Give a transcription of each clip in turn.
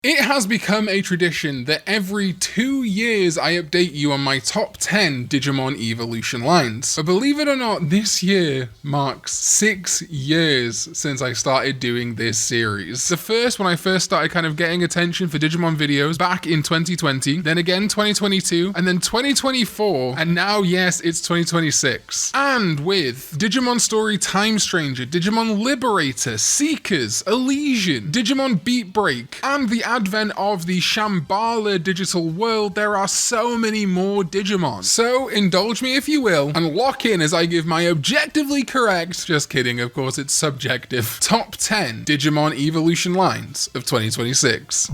It has become a tradition that every 2 years I update you on my top 10 Digimon evolution lines. But believe it or not, this year marks 6 years since I started doing this series. The first, when I first started kind of getting attention for Digimon videos back in 2020, then again 2022, and then 2024, and now yes, it's 2026. And with Digimon Story Time Stranger, Digimon Liberator, Seekers, Elysian, Digimon Beat Break, and the advent of the Shambhala digital world, there are so many more Digimon. So indulge me if you will, and lock in as I give my objectively correct, just kidding, of course it's subjective, top 10 Digimon evolution lines of 2026.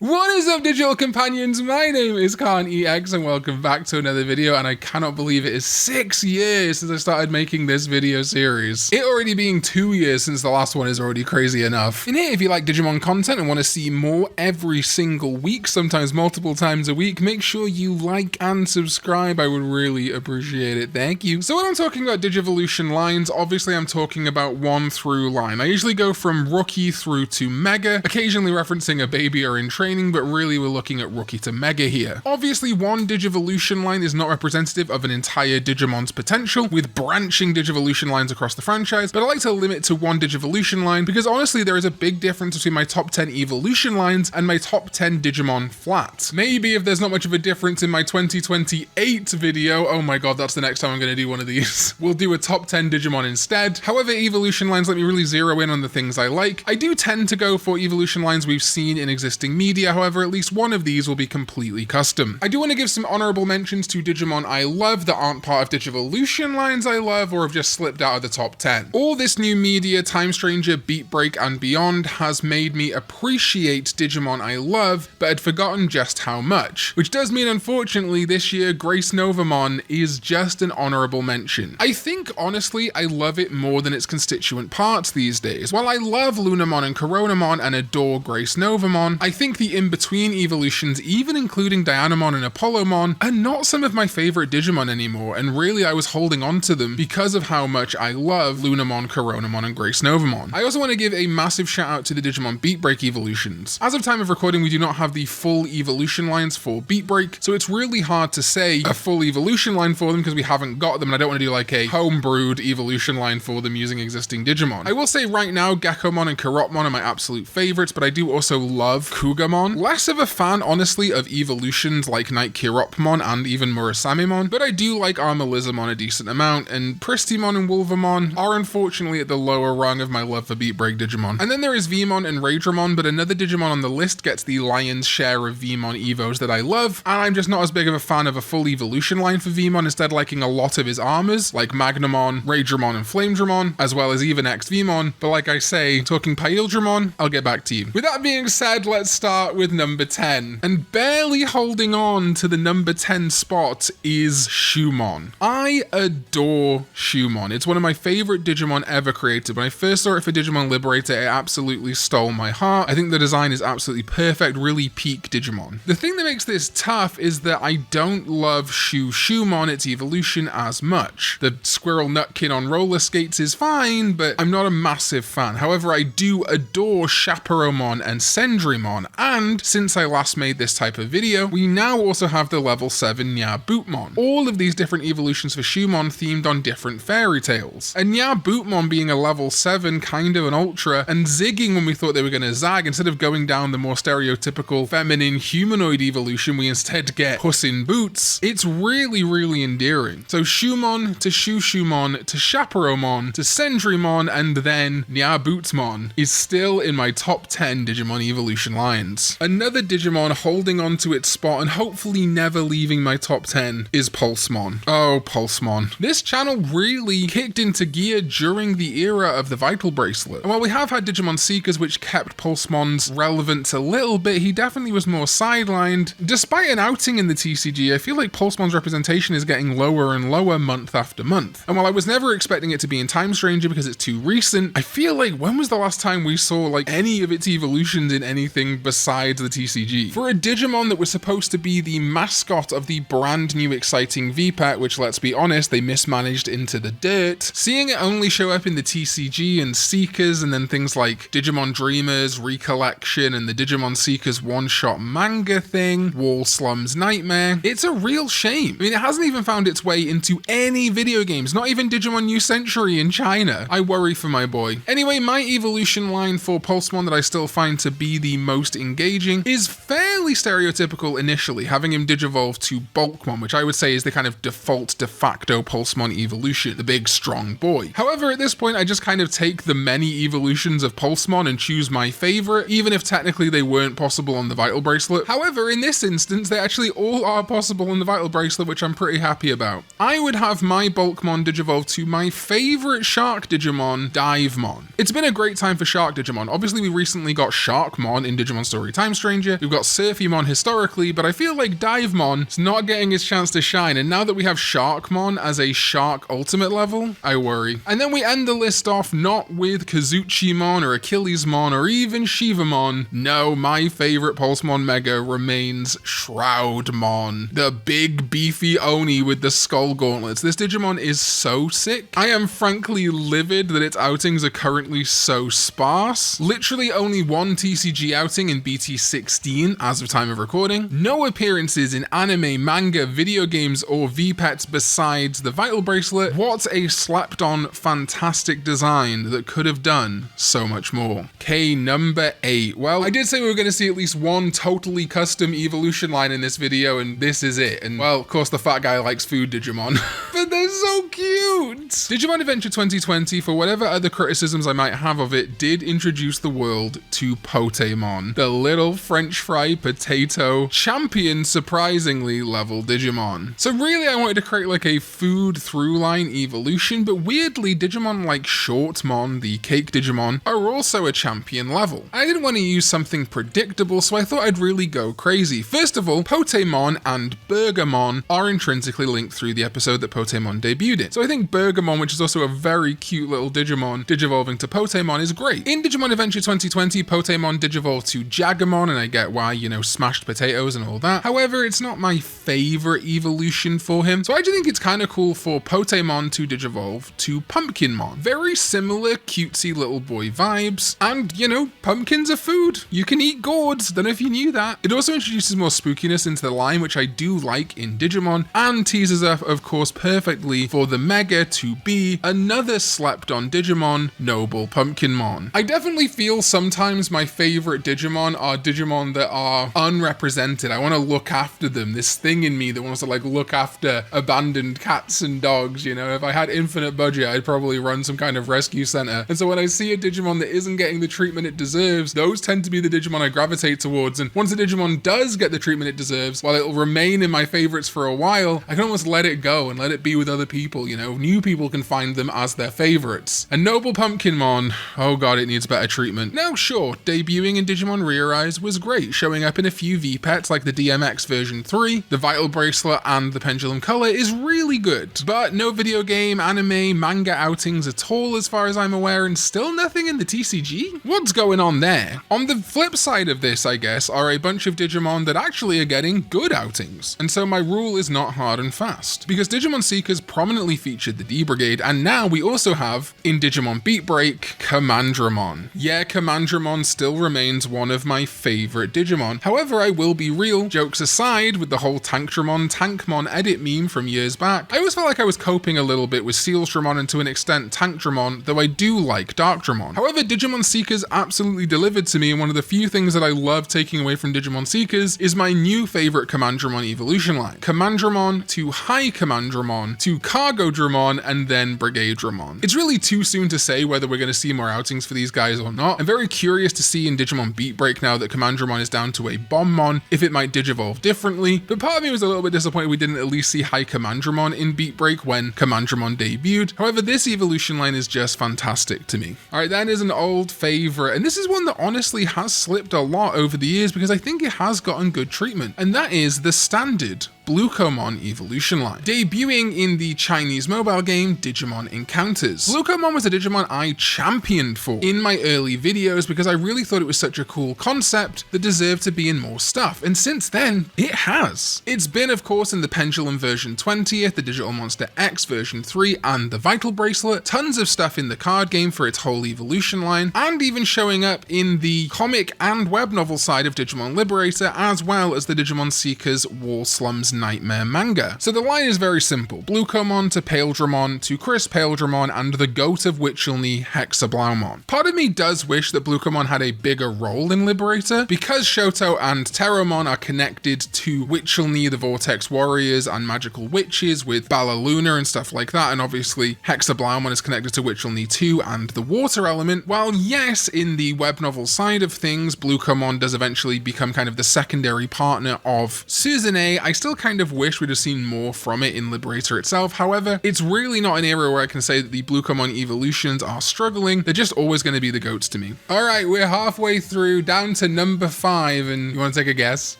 What is up, digital companions? My name is Karn EX and welcome back to another video, and I cannot believe it is 6 years since I started making this video series. It already being 2 years since the last one is already crazy enough. And here, if you like Digimon content and want to see more every single week, sometimes multiple times a week, make sure you like and subscribe. I would really appreciate it. Thank you. So when I'm talking about Digivolution lines, obviously I'm talking about one through line. I usually go from Rookie through to Mega, occasionally referencing a baby or in training, but really we're looking at Rookie to Mega here. Obviously, one Digivolution line is not representative of an entire Digimon's potential, with branching Digivolution lines across the franchise, but I like to limit to one Digivolution line because honestly there is a big difference between my top 10 evolution lines and my top 10 Digimon flat. Maybe if there's not much of a difference in my 2028 video, oh my god, that's the next time I'm going to do one of these, we'll do a top 10 Digimon instead. However, evolution lines let me really zero in on the things I like. I do tend to go for evolution lines we've seen in existing media. However, at least one of these will be completely custom. I do want to give some honourable mentions to Digimon I love that aren't part of Digivolution lines I love or have just slipped out of the top 10. All this new media, Time Stranger, Beat Break and beyond, has made me appreciate Digimon I love, but had forgotten just how much. Which does mean, unfortunately, this year Grace Novamon is just an honourable mention. I think, honestly, I love it more than its constituent parts these days. While I love Lunamon and Coronamon and adore Grace Novamon, I think the in-between evolutions, even including Dianamon and Apollomon, are not some of my favourite Digimon anymore, and really I was holding on to them because of how much I love Lunamon, Coronamon and Grace Novamon. I also want to give a massive shout out to the Digimon Beat Break evolutions. As of time of recording, we do not have the full evolution lines for Beat Break, so it's really hard to say a full evolution line for them because we haven't got them, and I don't want to do like a homebrewed evolution line for them using existing Digimon. I will say right now, Geckomon and Karotmon are my absolute favourites, but I do also love Kugamon. Less of a fan, honestly, of evolutions like Night Chiropmon and even Murasamimon, but I do like Armalizamon a decent amount, and Pristimon and Wolvamon are unfortunately at the lower rung of my love for Beat Break Digimon. And then there is Vmon and Raidramon, but another Digimon on the list gets the lion's share of Vmon evos that I love, and I'm just not as big of a fan of a full evolution line for Vmon, instead liking a lot of his armors, like Magnamon, Raidramon and Flamedramon, as well as even X Vmon, but like I say, talking Paildramon, I'll get back to you. With that being said, let's start with number 10. And barely holding on to the number 10 spot is Shumon. I adore Shumon. It's one of my favorite Digimon ever created. When I first saw it for Digimon Liberator, it absolutely stole my heart. I think the design is absolutely perfect, really peak Digimon. The thing that makes this tough is that I don't love Shumon, its evolution, as much. The Squirrel Nutkin on roller skates is fine, but I'm not a massive fan. However, I do adore Chaperomon and Sendrymon, and since I last made this type of video, we now also have the level 7 Nyabootmon. All of these different evolutions for Shumon themed on different fairy tales. And Nyabootmon being a level 7, kind of an ultra, and zigging when we thought they were going to zag, instead of going down the more stereotypical feminine humanoid evolution, we instead get Puss in Boots. It's really, really endearing. So Shumon to Shumon to Chaperomon to Sendrymon and then Nyabootmon is still in my top 10 Digimon evolution lines. Another Digimon holding on to its spot and hopefully never leaving my top 10 is Pulsemon. Oh, Pulsemon. This channel really kicked into gear during the era of the Vital Bracelet. And while we have had Digimon Seekers which kept Pulsemon's relevance a little bit, he definitely was more sidelined. Despite an outing in the TCG, I feel like Pulsemon's representation is getting lower and lower month after month. And while I was never expecting it to be in Time Stranger because it's too recent, I feel like when was the last time we saw like any of its evolutions in anything besides besides the TCG. For a Digimon that was supposed to be the mascot of the brand new exciting V-Pet, which let's be honest, they mismanaged into the dirt, seeing it only show up in the TCG and Seekers and then things like Digimon Dreamers, Recollection, and the Digimon Seekers one-shot manga thing, Wall Slums Nightmare, it's a real shame. I mean, it hasn't even found its way into any video games, not even Digimon New Century in China. I worry for my boy. Anyway, my evolution line for Pulsemon that I still find to be the most engaging is fairly stereotypical initially, having him digivolve to Bulkmon, which I would say is the kind of default de facto Pulsemon evolution, the big strong boy. However, at this point, I just kind of take the many evolutions of Pulsemon and choose my favorite, even if technically they weren't possible on the Vital Bracelet. However, in this instance, they actually all are possible on the Vital Bracelet, which I'm pretty happy about. I would have my Bulkmon digivolve to my favorite Shark Digimon, Divemon. It's been a great time for Shark Digimon. Obviously, we recently got Sharkmon in Digimon Story Time Stranger. We've got Surfymon historically, but I feel like Divemon is not getting his chance to shine. And now that we have Sharkmon as a Shark Ultimate level, I worry. And then we end the list off not with Kazuchimon or Achillesmon or even Shivamon. No, my favorite Pulsemon Mega remains Shroudmon, the big beefy Oni with the skull gauntlets. This Digimon is so sick. I am frankly livid that its outings are currently so sparse. Literally only one TCG outing in BT16 as of time of recording. No appearances in anime, manga, video games, or V-Pets besides the Vital Bracelet. What a slapped on fantastic design that could have done so much more. Okay, number 8. Well, I did say we were going to see at least one totally custom evolution line in this video, and this is it. And well, of course, the fat guy likes food Digimon, but they're so cute. Digimon Adventure 2020, for whatever other criticisms I might have of it, did introduce the world to Potemon, the little French fry potato champion, surprisingly level Digimon. So really, I wanted to create like a food through line evolution, but weirdly, Digimon like Shortmon, the cake Digimon, are also a champion level. I didn't want to use something predictable, so I thought I'd really go crazy. First of all, Potemon and Bergamon are intrinsically linked through the episode that Potemon debuted in. So I think Bergamon, which is also a very cute little Digimon, digivolving to Potemon is great. In Digimon Adventure 2020, Potemon digivolved to Jagamon, and I get why, you know, smashed potatoes and all that. However, it's not my favorite evolution for him, so I do think it's kind of cool for Potemon to digivolve to Pumpkinmon. Very similar cutesy little boy vibes, and you know, pumpkins are food. You can eat gourds, don't know if you knew that. It also introduces more spookiness into the line, which I do like in Digimon, and teases up, of course, perfectly for the Mega to be another slept on Digimon, Noble Pumpkinmon. I definitely feel sometimes my favorite Digimon are Digimon that are unrepresented. I want to look after them. This thing in me that wants to like look after abandoned cats and dogs, you know. If I had infinite budget, I'd probably run some kind of rescue center. And so when I see a Digimon that isn't getting the treatment it deserves, those tend to be the Digimon I gravitate towards. And once a Digimon does get the treatment it deserves, while it'll remain in my favorites for a while, I can almost let it go and let it be with other people, you know. New people can find them as their favorites. And Noble Pumpkinmon, oh god, it needs better treatment. Now sure, debuting in Digimon Eirias was great, showing up in a few V-Pets like the DMX version 3, the Vital Bracelet, and the Pendulum Color is really good. But no video game, anime, manga outings at all as far as I'm aware, and still nothing in the TCG? What's going on there? On the flip side of this, I guess, are a bunch of Digimon that actually are getting good outings. And so my rule is not hard and fast, because Digimon Seekers prominently featured the D-Brigade, and now we also have, in Digimon Beat Break, Commandramon. Yeah, Commandramon still remains one of my favorite Digimon. However, I will be real, jokes aside, with the whole Tankmon edit meme from years back, I always felt like I was coping a little bit with Sealsdramon and to an extent Tankdramon, though I do like Darkdramon. However, Digimon Seekers absolutely delivered to me, and one of the few things that I love taking away from Digimon Seekers is my new favorite Commandramon evolution line. Commandramon to High Commandramon to Cargodramon and then Brigadramon. It's really too soon to say whether we're going to see more outings for these guys or not. I'm very curious to see in Digimon Beat Break now that Commandramon is down to a Bombmon, if it might digivolve differently, but part of me was a little bit disappointed we didn't at least see High Commandramon in Beat Break when Commandramon debuted. However, this evolution line is just fantastic to me. Alright, that is an old favorite, and this is one that honestly has slipped a lot over the years because I think it has gotten good treatment, and that is the standard Blucomon evolution line, debuting in the Chinese mobile game Digimon Encounters. Blucomon was a Digimon I championed for in my early videos because I really thought it was such a cool concept that deserved to be in more stuff, and since then, it has. It's been, of course, in the Pendulum version 20th, the Digital Monster X version 3, and the Vital Bracelet, tons of stuff in the card game for its whole evolution line, and even showing up in the comic and web novel side of Digimon Liberator, as well as the Digimon Seekers Wall Slums Nightmare manga. So the line is very simple: Blucomon to Paildramon to Chris Paildramon and the goat of Witchelny, Hexablaumon. Part of me does wish that Blucomon had a bigger role in Liberator, because Shoto and Terramon are connected to Witchelny, the Vortex Warriors, and Magical Witches with Ballaluna and stuff like that, and obviously Hexablaumon is connected to Witchelny too and the water element. While yes, in the web novel side of things, Blucomon does eventually become kind of the secondary partner of Suzune, I still kind of wish we'd have seen more from it in Liberator itself. However, it's really not an area where I can say that the Blucomon evolutions are struggling. They're just always going to be the goats to me. Alright, we're halfway through, down to number 5, and you want to take a guess?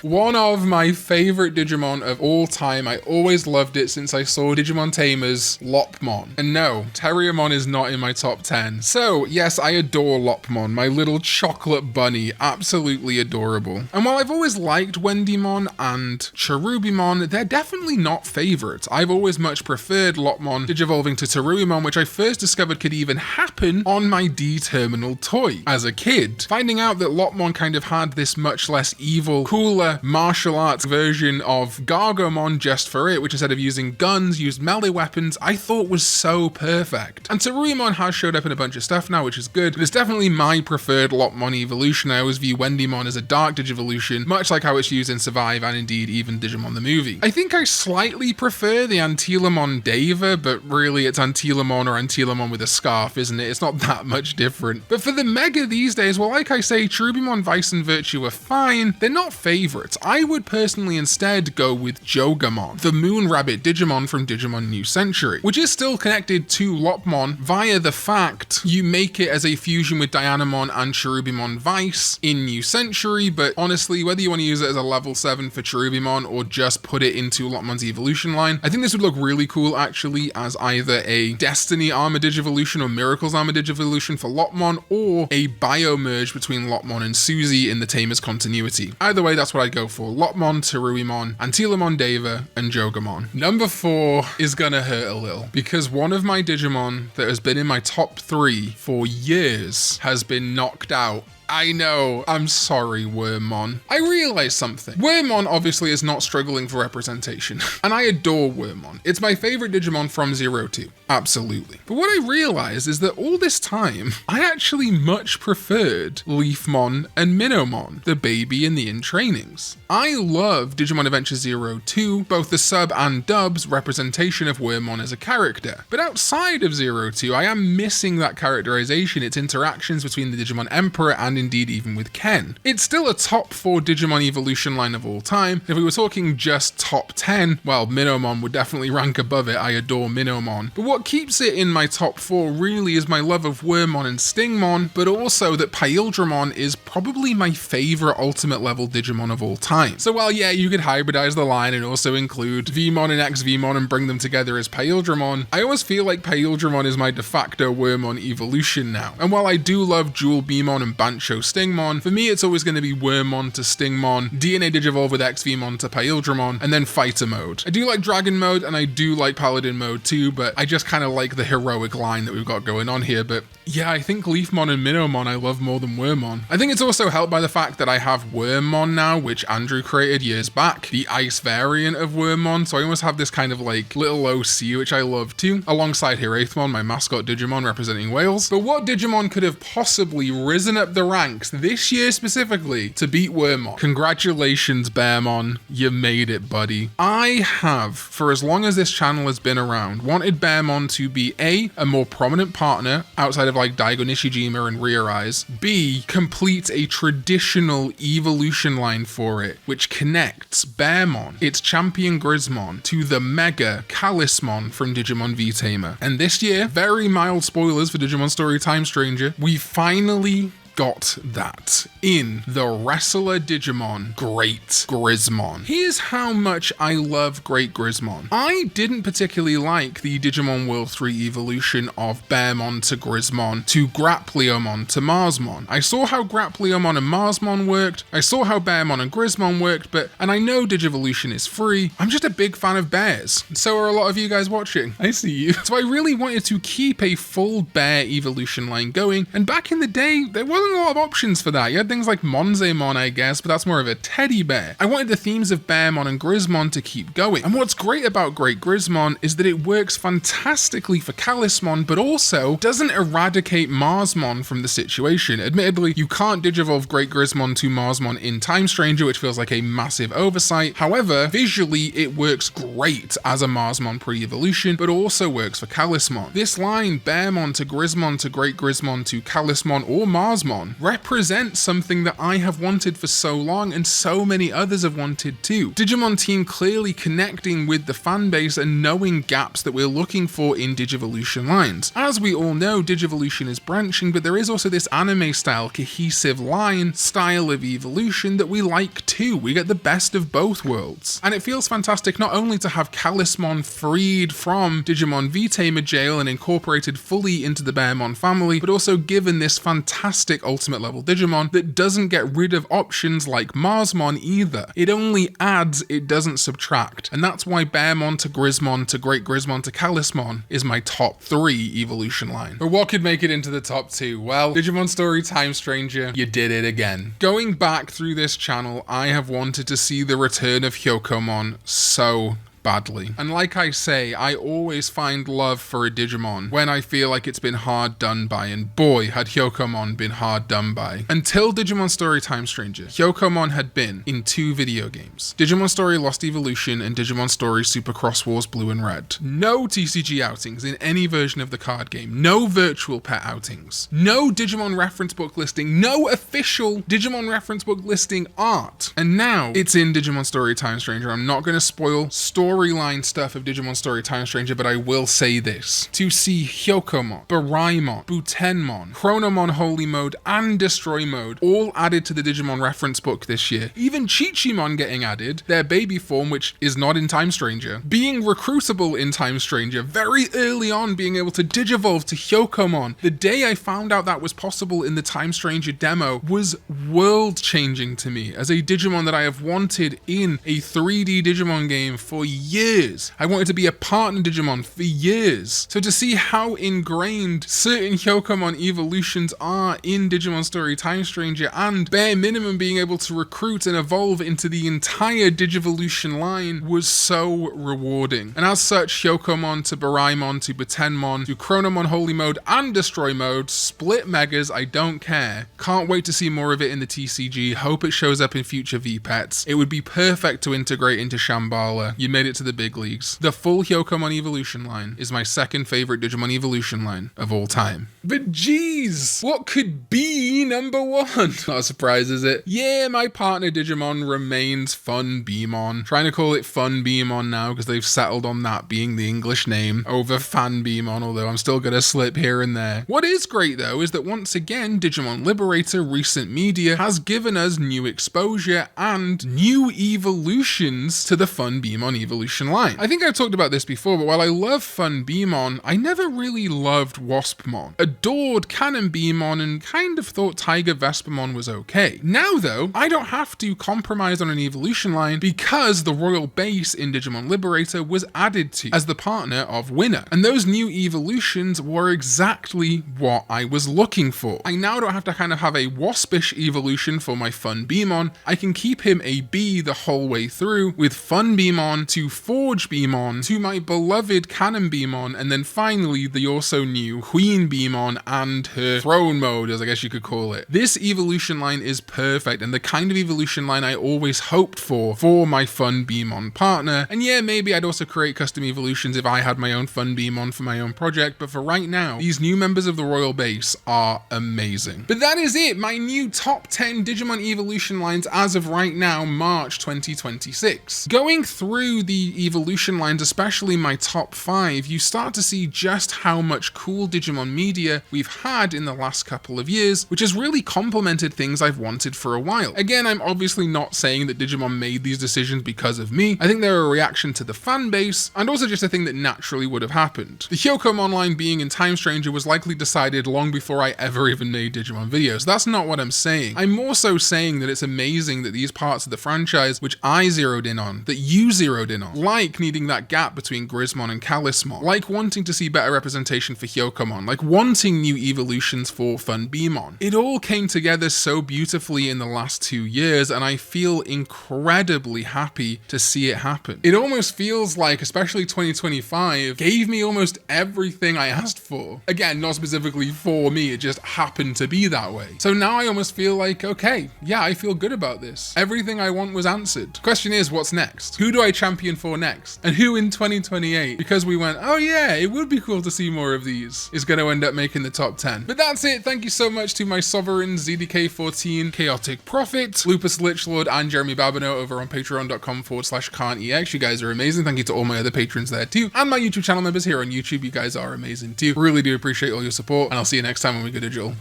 One of my favorite Digimon of all time. I always loved it since I saw Digimon Tamers, Lopmon. And no, Terriermon is not in my top 10. So yes, I adore Lopmon, my little chocolate bunny, absolutely adorable. And while I've always liked Wendymon and Cherubimon, they're definitely not favorites. I've always much preferred Lopmon digivolving to Teruimon, which I first discovered could even happen on my D-Terminal toy as a kid. Finding out that Lopmon kind of had this much less evil, cooler martial arts version of Gargomon just for it, which instead of using guns, used melee weapons, I thought was so perfect. And Teruimon has showed up in a bunch of stuff now, which is good, but it's definitely my preferred Lopmon evolution. I always view Wendymon as a dark Digivolution, much like how it's used in Survive and indeed even Digimon the movie. I think I slightly prefer the Antilamon Deva, but really it's Antilamon or Antilamon with a scarf, isn't it? It's not that much different. But for the Mega these days, well, like I say, Cherubimon, Vice, and Virtue are fine. They're not favorites. I would personally instead go with Jogamon, the Moon Rabbit Digimon from Digimon New Century, which is still connected to Lopmon via the fact you make it as a fusion with Dianamon and Cherubimon Vice in New Century, but honestly, whether you want to use it as a level 7 for Cherubimon or just put it into Lopmon's evolution line, I think this would look really cool actually as either a Destiny Armor Digivolution or Miracles Armor Digivolution for Lopmon, or a bio-merge between Lopmon and Suzy in the Tamers continuity. Either way, that's what I'd go for. Lopmon, Teruimon, Antilamon Deva, and Jogamon. Number 4 is gonna hurt a little, because one of my Digimon that has been in my top 3 for years has been knocked out. I know, I'm sorry, Wormmon. I realized something. Wormmon obviously is not struggling for representation, and I adore Wormmon. It's my favorite Digimon from 02, absolutely. But what I realized is that all this time, I actually much preferred Leafmon and Minomon, the baby and the in-trainings. I love Digimon Adventure 02, both the sub and dub's representation of Wormmon as a character. But outside of 02, I am missing that characterization, its interactions between the Digimon Emperor and indeed even with Ken. It's still a top 4 Digimon evolution line of all time. If we were talking just top 10, well, Minomon would definitely rank above it. I adore Minomon. But what keeps it in my top 4 really is my love of Wormmon and Stingmon, but also that Paildramon is probably my favorite ultimate level Digimon of all time. So while yeah, you could hybridize the line and also include Vmon and XVmon and bring them together as Paildramon, I always feel like Paildramon is my de facto Wormmon evolution now. And while I do love Jewel Beamon and Bancho Stingmon, for me it's always going to be Wormmon to Stingmon, DNA Digivolve with XVmon to Paildramon, and then Fighter Mode. I do like Dragon Mode and I do like Paladin Mode too, but I just kind of like the heroic line that we've got going on here. But yeah, I think Leafmon and Minomon I love more than Wormmon. I think it's also helped by the fact that I have Wormmon now, which Andrew created years back, the ice variant of Wormmon, so I almost have this kind of like little OC, which I love too, alongside Hiraethmon, my mascot Digimon representing Wales. But what Digimon could have possibly risen up the ranks this year specifically to beat Wormmon? Congratulations, Bearmon, you made it, buddy. I have, for as long as this channel has been around, wanted Bearmon to be A, more prominent partner outside of like Daigo Nishijima and Rear Eyes, B, complete a traditional evolution line for it, which connects Bearmon, its champion Grismon, to the Mega Calismon from Digimon V-Tamer. And this year, very mild spoilers for Digimon Story Time Stranger, we finally got that in the wrestler Digimon, Great Grismon. Here's how much I love Great Grismon. I didn't particularly like the Digimon World 3 evolution of Bearmon to Grismon to Grapleomon to Marsmon. I saw how Grapleomon and Marsmon worked, I saw how Bearmon and Grismon worked, and I know Digivolution is free. I'm just a big fan of bears. So are a lot of you guys watching. I see you. So I really wanted to keep a full bear evolution line going, and back in the day, there wasn't a lot of options for that. You had things like Monzemon, I guess, but that's more of a teddy bear. I wanted the themes of Bearmon and Grismon to keep going. And what's great about Great Grismon is that it works fantastically for Calismon, but also doesn't eradicate Marsmon from the situation. Admittedly, you can't digivolve Great Grismon to Marsmon in Time Stranger, which feels like a massive oversight. However, visually, it works great as a Marsmon pre-evolution, but also works for Calismon. This line, Bearmon to Grismon to Great Grismon to Calismon or Marsmon, represents something that I have wanted for so long and so many others have wanted too. Digimon Team clearly connecting with the fanbase and knowing gaps that we're looking for in Digivolution lines. As we all know, Digivolution is branching, but there is also this anime style, cohesive line, style of evolution that we like too. We get the best of both worlds. And it feels fantastic not only to have Calismon freed from Digimon V-Tamer jail and incorporated fully into the Bearmon family, but also given this fantastic ultimate level Digimon that doesn't get rid of options like Marsmon either. It only adds, it doesn't subtract. And that's why Bearmon to Grismon to Great Grismon to Calismon is my top 3 evolution line. But what could make it into the top 2? Well, Digimon Story Time Stranger, you did it again. Going back through this channel, I have wanted to see the return of Hyokomon so badly. And like I say, I always find love for a Digimon when I feel like it's been hard done by, and boy, had Hyokomon been hard done by. Until Digimon Story Time Stranger, Hyokomon had been in 2 video games. Digimon Story Lost Evolution and Digimon Story Super Cross Wars Blue and Red. No TCG outings in any version of the card game. No virtual pet outings. No Digimon reference book listing. No official Digimon reference book listing art. And now it's in Digimon Story Time Stranger. I'm not going to spoil storyline stuff of Digimon Story Time Stranger, but I will say this. To see Hyokomon, Baraimon, Butenmon, Chronomon Holy Mode, and Destroy Mode all added to the Digimon reference book this year. Even Chichimon getting added, their baby form, which is not in Time Stranger, being recruitable in Time Stranger, very early on being able to digivolve to Hyokomon. The day I found out that was possible in the Time Stranger demo was world-changing to me as a Digimon that I have wanted in a 3D Digimon game for years. I wanted to be a partner Digimon for years. So to see how ingrained certain Hyokomon evolutions are in Digimon Story Time Stranger, and bare minimum being able to recruit and evolve into the entire Digivolution line, was so rewarding. And as such, Hyokomon to Baraimon to Butenmon to Chronomon Holy Mode and Destroy Mode, split megas, I don't care. Can't wait to see more of it in the TCG. Hope it shows up in future V-Pets. It would be perfect to integrate into Shambhala. You made it to the big leagues. The full Hyokomon evolution line is my second favorite Digimon evolution line of all time. But geez, what could be number 1? Not a surprise, is it? Yeah, my partner Digimon remains Fun Beamon. Trying to call it Fun Beamon now because they've settled on that being the English name over Fan Beamon, although I'm still gonna slip here and there. What is great though is that once again, Digimon Liberator recent media has given us new exposure and new evolutions to the Fun Beamon evolution line. I think I've talked about this before, but while I love Fun Beamon, I never really loved Waspmon. Adored Cannon Beamon and kind of thought Tiger Vespamon was okay. Now though, I don't have to compromise on an evolution line because the royal base in Digimon Liberator was added to as the partner of Winner. And those new evolutions were exactly what I was looking for. I now don't have to kind of have a waspish evolution for my Fun Beamon. I can keep him a bee the whole way through with Fun Beamon to Forge Beamon to my beloved Cannon Beamon, and then finally the also new Queen Beamon and her Throne Mode, as I guess you could call it. This evolution line is perfect and the kind of evolution line I always hoped for my Fun Beamon partner. And yeah, maybe I'd also create custom evolutions if I had my own Fun Beamon for my own project, but for right now, these new members of the royal base are amazing. But that is it, my new top 10 Digimon evolution lines as of right now, March 2026. Going through the evolution lines, especially my top 5, you start to see just how much cool Digimon media we've had in the last couple of years, which which has really complemented things I've wanted for a while. Again, I'm obviously not saying that Digimon made these decisions because of me. I think they're a reaction to the fan base, and also just a thing that naturally would have happened. The Hyokomon line being in Time Stranger was likely decided long before I ever even made Digimon videos. That's not what I'm saying. I'm more so saying that it's amazing that these parts of the franchise, which I zeroed in on, that you zeroed in on, like needing that gap between Grismon and Kalismon, like wanting to see better representation for Hyokomon, like wanting new evolutions for Funbeamon. It all came together so beautifully in the last 2 years, and I feel incredibly happy to see it happen. It almost feels like, especially 2025, gave me almost everything I asked for. Again, not specifically for me, it just happened to be that way. So now I almost feel like, okay, yeah, I feel good about this. Everything I want was answered. Question is, what's next? Who do I champion for next? And who in 2028, because we went, oh yeah, it would be cool to see more of these, is going to end up making the top 10. But that's it. Thank you so much to my sovereigns, ZDK14, Chaotic Prophet, Lupus Lichlord, and Jeremy Babineau over on patreon.com/Karn EX. You guys are amazing. Thank you to all my other patrons there too. And my YouTube channel members here on YouTube. You guys are amazing too. Really do appreciate all your support. And I'll see you next time when we go digital.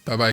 Bye bye.